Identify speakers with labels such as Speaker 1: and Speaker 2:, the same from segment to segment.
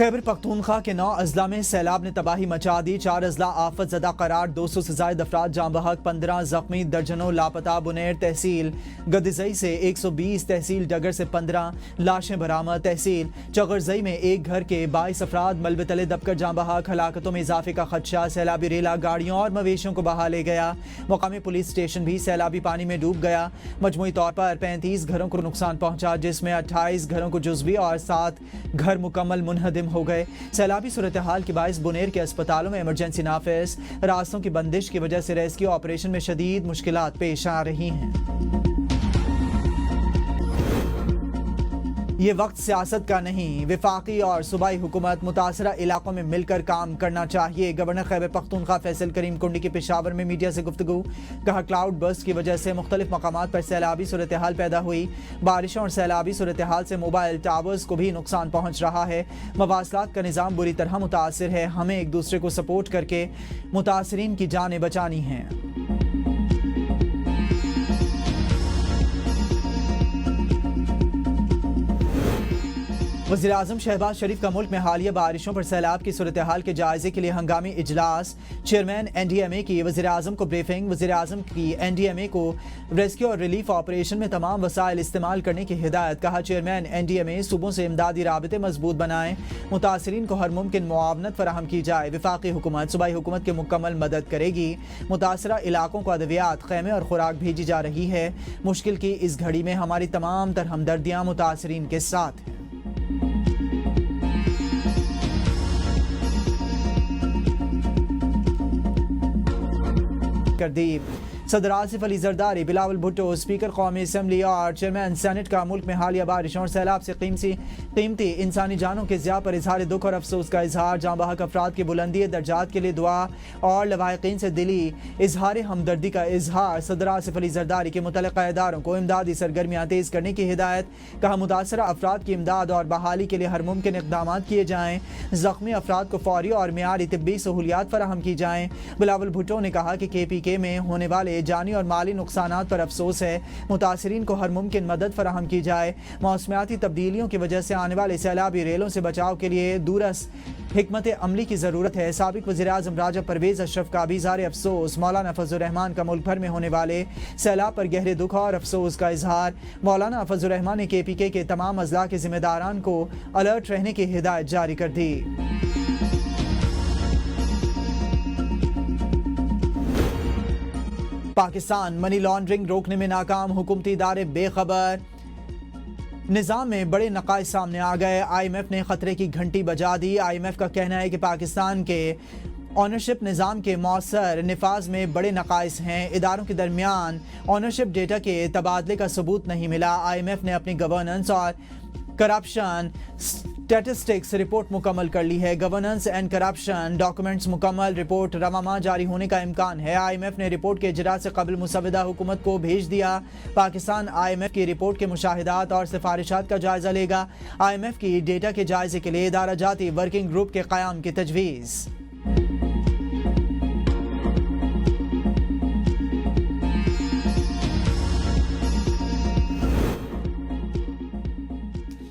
Speaker 1: خیبر پختونخوا کے 9 اضلاع میں سیلاب نے تباہی مچا دی، 4 اضلاع آفت زدہ قرار، 200 سے زائد افراد جاں بحق، 15 زخمی، درجنوں لاپتہ۔ بنیر تحصیل گدزئی سے 120، تحصیل ڈگر سے 15 لاشیں برآمد، تحصیل چغرزئی میں ایک گھر کے 22 افراد ملبے تلے دب کر جاں بحق، ہلاکتوں میں اضافے کا خدشہ، سیلابی ریلا گاڑیوں اور مویشیوں کو بہا لے گیا، مقامی پولیس اسٹیشن بھی سیلابی پانی میں ڈوب گیا، مجموعی طور پر 35 گھروں کو نقصان پہنچا، جس میں 28 گھروں کو جزوی اور 7 گھر مکمل منہدم ہو گئے۔ سیلابی صورتحال کے باعث بنیر کے اسپتالوں میں ایمرجنسی نافذ، راستوں کی بندش کی وجہ سے ریسکیو آپریشن میں شدید مشکلات پیش آ رہی ہیں۔ یہ وقت سیاست کا نہیں، وفاقی اور صوبائی حکومت متاثرہ علاقوں میں مل کر کام کرنا چاہیے۔ گورنر خیبر پختونخوا فیصل کریم کنڈی کی پشاور میں میڈیا سے گفتگو، کہا کلاؤڈ برسٹ کی وجہ سے مختلف مقامات پر سیلابی صورتحال پیدا ہوئی، بارشوں اور سیلابی صورتحال سے موبائل ٹاورز کو بھی نقصان پہنچ رہا ہے، مواصلات کا نظام بری طرح متاثر ہے، ہمیں ایک دوسرے کو سپورٹ کر کے متاثرین کی جانیں بچانی ہیں۔ وزیراعظم شہباز شریف کا ملک میں حالیہ بارشوں پر سیلاب کی صورتحال کے جائزے کے لیے ہنگامی اجلاس، چیئرمین این ڈی ایم اے کی وزیراعظم کو بریفنگ، وزیراعظم کی این ڈی ایم اے کو ریسکیو اور ریلیف آپریشن میں تمام وسائل استعمال کرنے کی ہدایت، کہا چیئرمین این ڈی ایم اے صوبوں سے امدادی رابطے مضبوط بنائیں، متاثرین کو ہر ممکن معاونت فراہم کی جائے، وفاقی حکومت صوبائی حکومت کی مکمل مدد کرے گی، متاثرہ علاقوں کو ادویات، خیمے اور خوراک بھیجی جا رہی ہے، مشکل کی اس گھڑی میں ہماری تمام تر ہمدردیاں متاثرین کے ساتھ ہیں۔ کر دی صدر آصف علی زرداری، بلاول بھٹو، اسپیکر قومی اسمبلی اور چیئرمین سینٹ کا ملک میں حالیہ بارشوں اور سیلاب سے قیمتی انسانی جانوں کے ضیاع پر اظہار دکھ اور افسوس کا اظہار، جاں بحق افراد کی بلندی درجات کے لیے دعا اور لواحقین سے دلی اظہار ہمدردی کا اظہار، صدر آصف علی زرداری کے متعلقہ اداروں کو امدادی سرگرمیاں تیز کرنے کی ہدایت، کہا متاثرہ افراد کی امداد اور بحالی کے لیے ہر ممکن اقدامات کیے جائیں، زخمی افراد کو فوری اور معیاری طبی سہولیات فراہم کی جائیں۔ بلاول بھٹو نے کہا کہ کے پی کے میں ہونے والے جانی اور مالی نقصانات پر افسوس ہے، متاثرین کو ہر ممکن مدد فراہم کی جائے، موسمیاتی تبدیلیوں کی وجہ سے آنے والے سیلابی ریلوں سے بچاؤ کے لیے دورس حکمت عملی کی ضرورت ہے۔ سابق وزیراعظم راجہ پرویز اشرف کا بھی اظہار افسوس، مولانا فضل الرحمان کا ملک بھر میں ہونے والے سیلاب پر گہرے دکھ اور افسوس کا اظہار، مولانا فضل الرحمان نے کے پی کے تمام اضلاع کے ذمہ داران کو الرٹ رہنے کی ہدایت جاری کر دی۔ پاکستان منی لانڈرنگ روکنے میں ناکام، حکومتی ادارے بے خبر، نظام میں بڑے نقائص سامنے آ گئے، آئی ایم ایف نے خطرے کی گھنٹی بجا دی۔ آئی ایم ایف کا کہنا ہے کہ پاکستان کے اونرشپ نظام کے مؤثر نفاذ میں بڑے نقائص ہیں، اداروں کے درمیان اونرشپ ڈیٹا کے تبادلے کا ثبوت نہیں ملا۔ آئی ایم ایف نے اپنی گورننس اور کرپشن اسٹیٹسٹکس رپورٹ مکمل کر لی ہے، گورننس اینڈ کرپشن ڈاکومنٹس مکمل، رپورٹ رواں ماہ جاری ہونے کا امکان ہے۔ آئی ایم ایف نے رپورٹ کے اجرا سے قبل مسودہ حکومت کو بھیج دیا، پاکستان آئی ایم ایف کی رپورٹ کے مشاہدات اور سفارشات کا جائزہ لے گا۔ آئی ایم ایف کی ڈیٹا کے جائزے کے لیے ادارہ جاتی ورکنگ گروپ کے قیام کی تجویز۔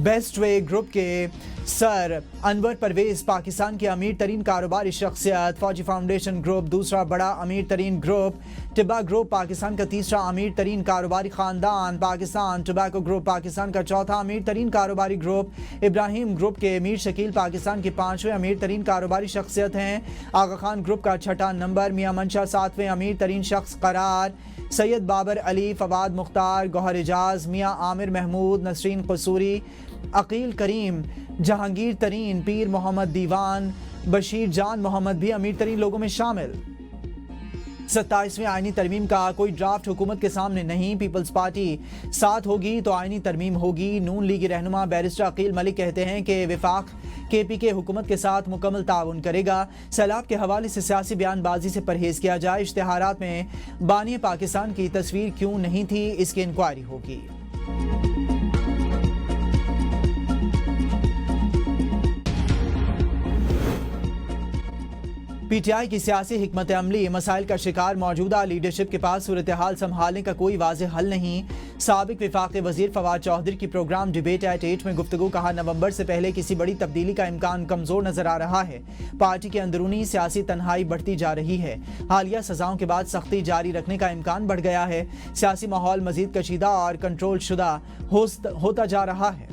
Speaker 1: بیسٹ وے گروپ کے سر انور پرویز پاکستان کی امیر ترین کاروباری شخصیت، فوجی فاؤنڈیشن گروپ دوسرا بڑا امیر ترین گروپ، ٹبا گروپ پاکستان کا تیسرا امیر ترین کاروباری خاندان، پاکستان ٹباکو گروپ پاکستان کا چوتھا امیر ترین کاروباری گروپ، ابراہیم گروپ کے امیر شکیل پاکستان کی 5ویں امیر ترین کاروباری شخصیت ہیں، آغا خان گروپ کا 6واں نمبر، میاں منشا 7ویں امیر ترین شخص قرار، سید بابر علی، فواد مختار، گوہر اعجاز، میاں عامر محمود، نسرین قصوری، عقیل کریم، جہانگیر ترین، پیر محمد دیوان، بشیر جان محمد بھی امیر ترین لوگوں میں شامل۔ 27ویں آئینی ترمیم کا کوئی ڈرافٹ حکومت کے سامنے نہیں، پیپلز پارٹی ساتھ ہوگی تو آئینی ترمیم ہوگی۔ نون لیگی رہنما بیرسٹر عقیل ملک کہتے ہیں کہ وفاق کے پی کے حکومت کے ساتھ مکمل تعاون کرے گا، سیلاب کے حوالے سے سیاسی بیان بازی سے پرہیز کیا جائے، اشتہارات میں بانی پاکستان کی تصویر کیوں نہیں تھی، اس کی انکوائری ہوگی۔ پی ٹی آئی کی سیاسی حکمت عملی مسائل کا شکار موجودہ لیڈرشپ کے پاس صورتحال سنبھالنے کا کوئی واضح حل نہیں. سابق وفاقی وزیر فواد چوہدری کی پروگرام ڈیبیٹ ایٹ 8 میں گفتگو. کہا نومبر سے پہلے کسی بڑی تبدیلی کا امکان کمزور نظر آ رہا ہے. پارٹی کے اندرونی سیاسی تنہائی بڑھتی جا رہی ہے. حالیہ سزاؤں کے بعد سختی جاری رکھنے کا امکان بڑھ گیا ہے. سیاسی ماحول مزید کشیدہ اور کنٹرول شدہ ہوتا جا رہا ہے.